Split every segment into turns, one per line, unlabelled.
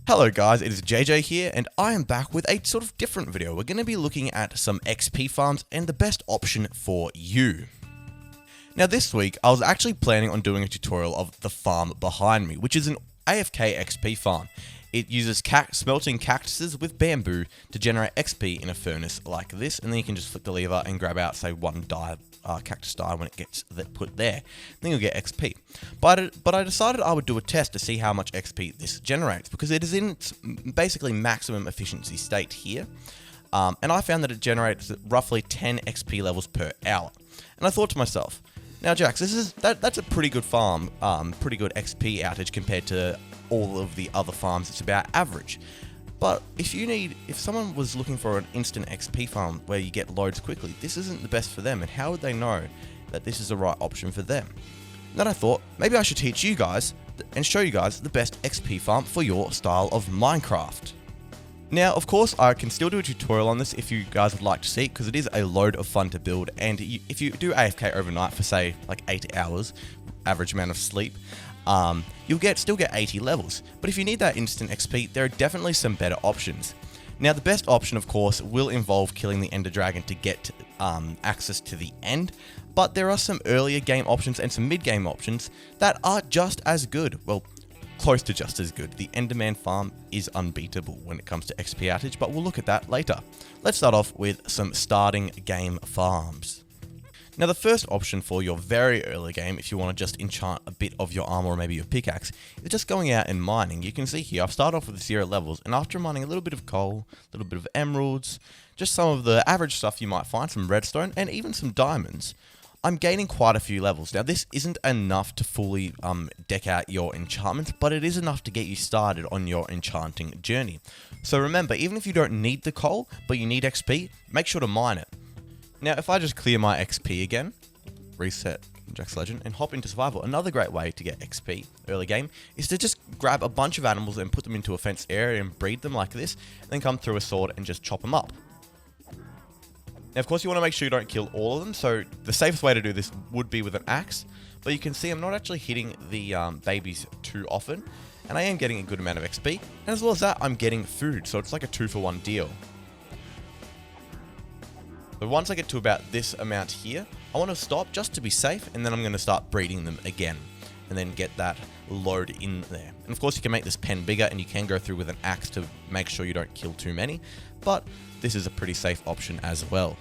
Hello guys, it is JJ here, and I am back with a sort of different video. We're going to be looking at some XP farms and the best option for you. Now this week, I was actually planning on doing a tutorial of the farm behind me, which is an AFK XP farm. It uses smelting cactuses with bamboo to generate XP in a furnace like this, and then you can just flick the lever and grab out, say, one cactus dye when it gets put there. Then you'll get XP. But I decided I would do a test to see how much XP this generates, because it is in its basically maximum efficiency state here. And I found that it generates roughly 10 XP levels per hour. And I thought to myself, now Jax, that's a pretty good farm, pretty good XP outage compared to all of the other farms. It's about average. But if someone was looking for an instant XP farm where you get loads quickly, this isn't the best for them, and how would they know that this is the right option for them? And then I thought, maybe I should teach you guys and show you guys the best XP farm for your style of Minecraft. Now, of course, I can still do a tutorial on this if you guys would like to see, because it is a load of fun to build, and if you do AFK overnight for, say, like 8 hours, average amount of sleep, you'll still get 80 levels. But if you need that instant XP, there are definitely some better options. Now, the best option, of course, will involve killing the Ender Dragon to get access to the end, but there are some earlier game options and some mid-game options that are just as good. Well, close to just as good. The Enderman Farm is unbeatable when it comes to XP outage, but we'll look at that later. Let's start off with some starting game farms. Now, the first option for your very early game, if you want to just enchant a bit of your armor or maybe your pickaxe, is just going out and mining. You can see here, I've started off with 0 levels, and after mining a little bit of coal, a little bit of emeralds, just some of the average stuff you might find, some redstone, and even some diamonds, I'm gaining quite a few levels. Now, this isn't enough to fully deck out your enchantments, but it is enough to get you started on your enchanting journey. So remember, even if you don't need the coal, but you need XP, make sure to mine it. Now, if I just clear my XP again, reset jjaaxxthelegend, and hop into survival, another great way to get XP early game is to just grab a bunch of animals and put them into a fenced area and breed them like this, and then come through a sword and just chop them up. Now, of course, you want to make sure you don't kill all of them, so the safest way to do this would be with an axe, but you can see I'm not actually hitting the babies too often, and I am getting a good amount of XP, and as well as that, I'm getting food, so it's like a 2-for-1 deal. But once I get to about this amount here, I want to stop just to be safe, and then I'm going to start breeding them again, and then get that load in there. And of course, you can make this pen bigger, and you can go through with an axe to make sure you don't kill too many, but this is a pretty safe option as well.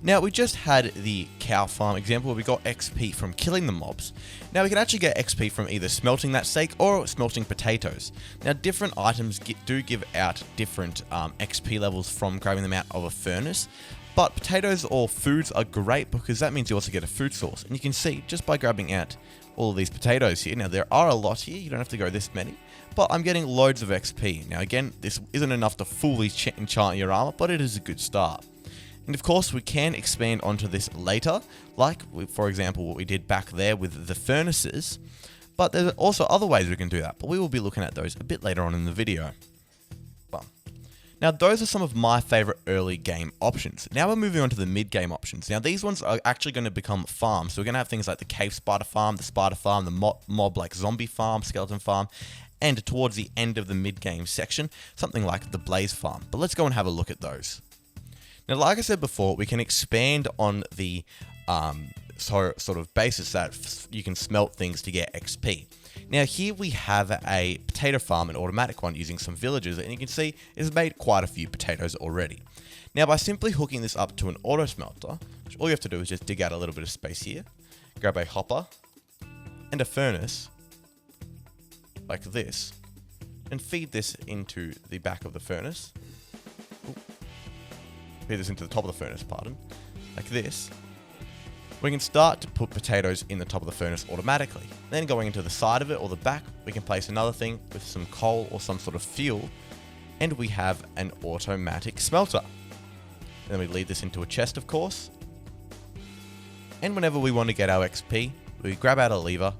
Now, we just had the cow farm example where we got XP from killing the mobs. Now, we can actually get XP from either smelting that steak or smelting potatoes. Now, different items do give out different XP levels from grabbing them out of a furnace, but potatoes or foods are great because that means you also get a food source. And you can see just by grabbing out all of these potatoes here, now there are a lot here, you don't have to go this many, but I'm getting loads of XP. Now, again, this isn't enough to fully enchant your armor, but it is a good start. And of course, we can expand onto this later, like, for example, what we did back there with the furnaces. But there's also other ways we can do that, but we will be looking at those a bit later on in the video. Now, those are some of my favorite early game options. Now we're moving on to the mid-game options. Now, these ones are actually going to become farms. So we're going to have things like the cave spider farm, the mob like zombie farm, skeleton farm, and towards the end of the mid-game section, something like the blaze farm. But let's go and have a look at those. Now, like I said before, we can expand on the sort of basis that you can smelt things to get XP. Now, here we have a potato farm, an automatic one, using some villagers, and you can see it's made quite a few potatoes already. Now, by simply hooking this up to an auto smelter, which all you have to do is just dig out a little bit of space here, grab a hopper and a furnace, like this, and feed this into the back of the furnace. Feed this into the top of the furnace, pardon, like this. We can start to put potatoes in the top of the furnace automatically. Then going into the side of it or the back, we can place another thing with some coal or some sort of fuel, and we have an automatic smelter. Then we lead this into a chest, of course. And whenever we want to get our XP, we grab out a lever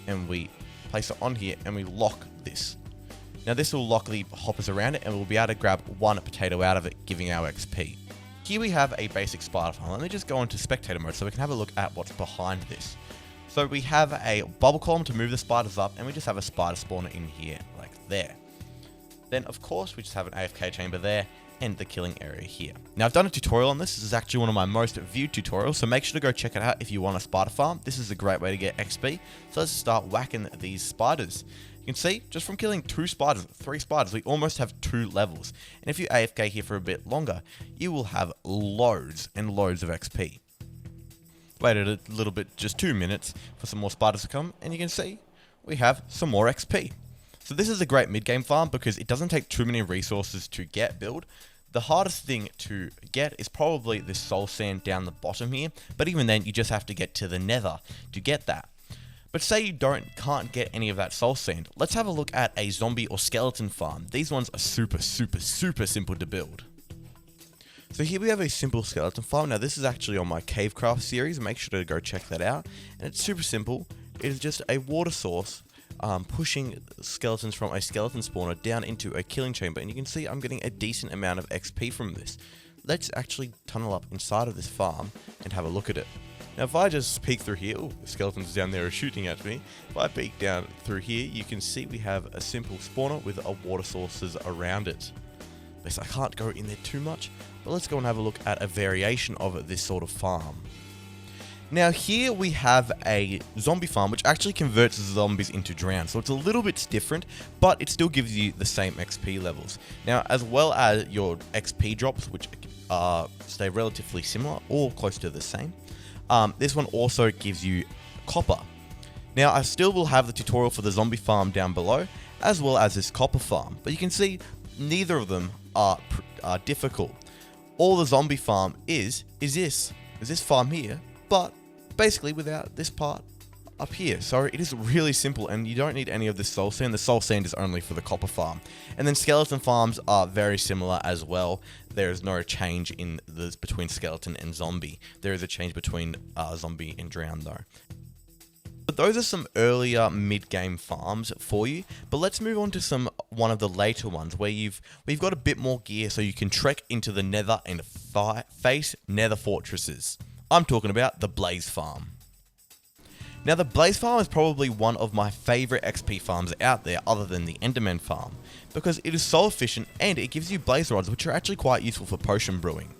and we place it on here and we lock this. Now, this will lock the hoppers around it, and we'll be able to grab one potato out of it, giving our XP. Here we have a basic spider farm. Let me just go into spectator mode so we can have a look at what's behind this. So we have a bubble column to move the spiders up, and we just have a spider spawner in here like there. Then of course we just have an AFK chamber there and the killing area here. Now I've done a tutorial on this. This is actually one of my most viewed tutorials, so make sure to go check it out if you want a spider farm. This is a great way to get XP. So let's start whacking these spiders. You can see, just from killing 3 spiders, we almost have 2 levels. And if you AFK here for a bit longer, you will have loads and loads of XP. Waited a little bit, just 2 minutes, for some more spiders to come, and you can see, we have some more XP. So this is a great mid-game farm because it doesn't take too many resources to build. The hardest thing to get is probably this soul sand down the bottom here, but even then, you just have to get to the nether to get that. But say you can't get any of that soul sand. Let's have a look at a zombie or skeleton farm. These ones are super simple to build. So here we have a simple skeleton farm. Now this is actually on my Cavecraft series. Make sure to go check that out. And it's super simple. It is just a water source pushing skeletons from a skeleton spawner down into a killing chamber. And you can see I'm getting a decent amount of XP from this. Let's actually tunnel up inside of this farm and have a look at it. Now if I just peek through here, the skeletons down there are shooting at me. If I peek down through here, you can see we have a simple spawner with water sources around it. Yes, I can't go in there too much, but let's go and have a look at a variation of this sort of farm. Now here we have a zombie farm which actually converts zombies into drown, so it's a little bit different, but it still gives you the same XP levels. Now as well as your XP drops, which stay relatively similar or close to the same, this one also gives you copper. Now I still will have the tutorial for the zombie farm down below, as well as this copper farm, but you can see neither of them are difficult. All the zombie farm is this farm here, but basically without this part up here. So it is really simple, and you don't need any of the soul sand. The soul sand is only for the copper farm. And then skeleton farms are very similar as well. There is no change in between skeleton and zombie. There is a change between zombie and drown though. But those are some earlier mid-game farms for you. But let's move on to one of the later ones where we've got a bit more gear, so you can trek into the nether and face nether fortresses. I'm talking about the Blaze Farm. Now the Blaze Farm is probably one of my favorite XP farms out there other than the Enderman Farm, because it is so efficient and it gives you blaze rods, which are actually quite useful for potion brewing.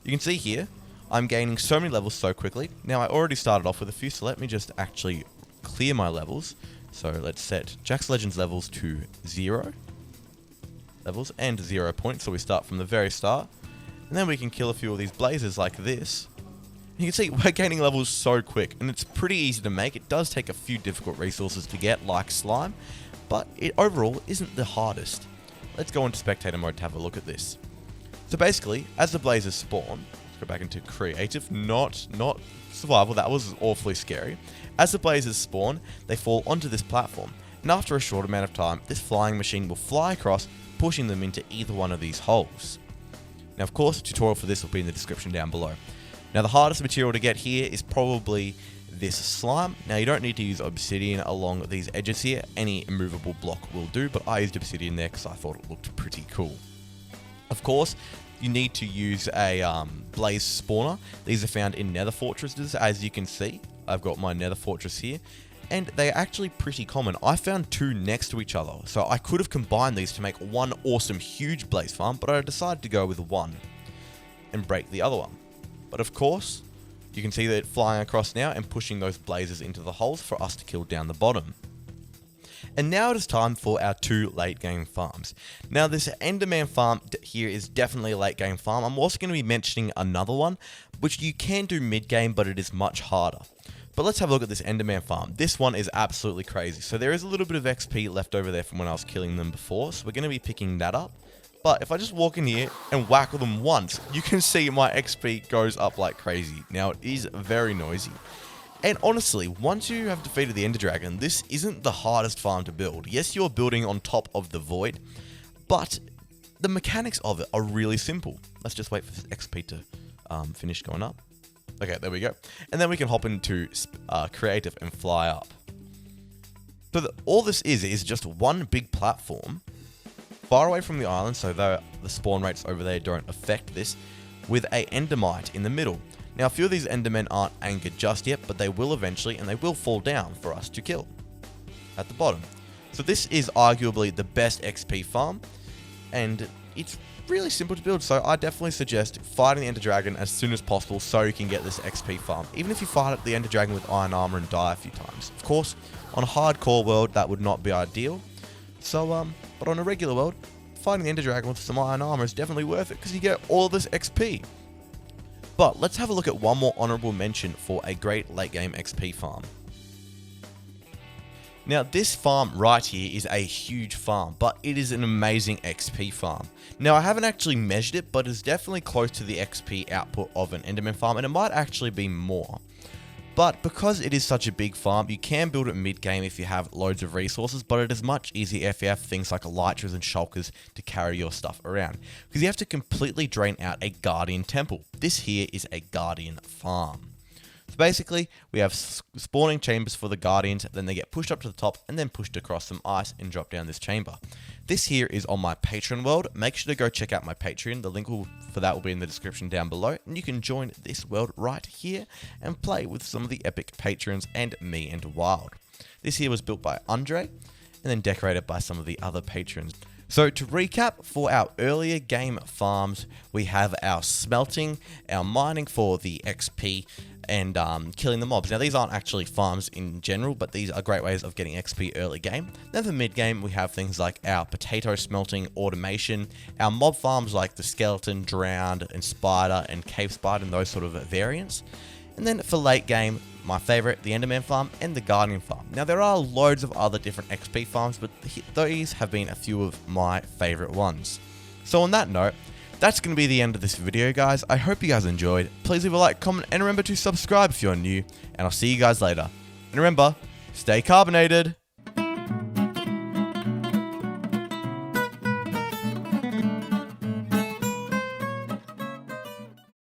You can see here, I'm gaining so many levels so quickly. Now I already started off with a few, so let me just actually clear my levels. So let's set jjaaxxthelegend levels to 0 levels and 0 points, so we start from the very start. And then we can kill a few of these blazes like this. You can see we're gaining levels so quick, and it's pretty easy to make. It does take a few difficult resources to get, like slime, but it overall isn't the hardest. Let's go into spectator mode to have a look at this. So basically, as the blazes spawn, let's go back into creative, not survival, that was awfully scary. As the blazes spawn, they fall onto this platform, and after a short amount of time, this flying machine will fly across, pushing them into either one of these holes. Now of course, a tutorial for this will be in the description down below. Now the hardest material to get here is probably this slime. Now you don't need to use obsidian along these edges here. Any immovable block will do, but I used obsidian there because I thought it looked pretty cool. Of course, you need to use a blaze spawner. These are found in nether fortresses, as you can see. I've got my nether fortress here, and they're actually pretty common. I found 2 next to each other, so I could have combined these to make one awesome huge blaze farm, but I decided to go with one and break the other one. But of course, you can see that it's flying across now and pushing those blazes into the holes for us to kill down the bottom. And now it is time for our 2 late game farms. Now this Enderman farm here is definitely a late game farm. I'm also going to be mentioning another one, which you can do mid game, but it is much harder. But let's have a look at this Enderman farm. This one is absolutely crazy. So there is a little bit of XP left over there from when I was killing them before, so we're going to be picking that up. But if I just walk in here and whack them once, you can see my XP goes up like crazy. Now it is very noisy. And honestly, once you have defeated the Ender Dragon, this isn't the hardest farm to build. Yes, you're building on top of the void, but the mechanics of it are really simple. Let's just wait for XP to finish going up. Okay, there we go. And then we can hop into creative and fly up. So all this is just one big platform far away from the island, so the spawn rates over there don't affect this, with a endermite in the middle. Now a few of these endermen aren't angered just yet, but they will eventually, and they will fall down for us to kill at the bottom. So this is arguably the best XP farm, and it's really simple to build, so I definitely suggest fighting the Ender Dragon as soon as possible so you can get this XP farm, even if you fight the Ender Dragon with iron armor and die a few times. Of course, on a hardcore world that would not be ideal, so but on a regular world, fighting the Ender Dragon with some iron armor is definitely worth it because you get all this XP. But let's have a look at one more honorable mention for a great late game XP farm. Now this farm right here is a huge farm, but it is an amazing XP farm. Now I haven't actually measured it, but it's definitely close to the XP output of an Enderman farm, and it might actually be more. But because it is such a big farm, you can build it mid-game if you have loads of resources, but it is much easier if you have things like elytras and shulkers to carry your stuff around, because you have to completely drain out a guardian temple. This here is a guardian farm. So basically, we have spawning chambers for the guardians, then they get pushed up to the top and then pushed across some ice and drop down this chamber. This here is on my Patreon world. Make sure to go check out my Patreon. The link for that will be in the description down below, and you can join this world right here and play with some of the epic patrons and me and Wild. This here was built by Andre and then decorated by some of the other patrons. So to recap, for our earlier game farms, we have our smelting, our mining for the XP, and killing the mobs. Now these aren't actually farms in general, but these are great ways of getting XP early game. Then for mid game, we have things like our potato smelting automation, our mob farms like the skeleton, drowned, and spider, and cave spider, and those sort of variants. And then for late game, my favorite, the Enderman Farm and the Guardian Farm. Now there are loads of other different XP farms, but these have been a few of my favorite ones. So on that note, that's going to be the end of this video, guys. I hope you guys enjoyed. Please leave a like, comment, and remember to subscribe if you're new, and I'll see you guys later. And remember, stay carbonated.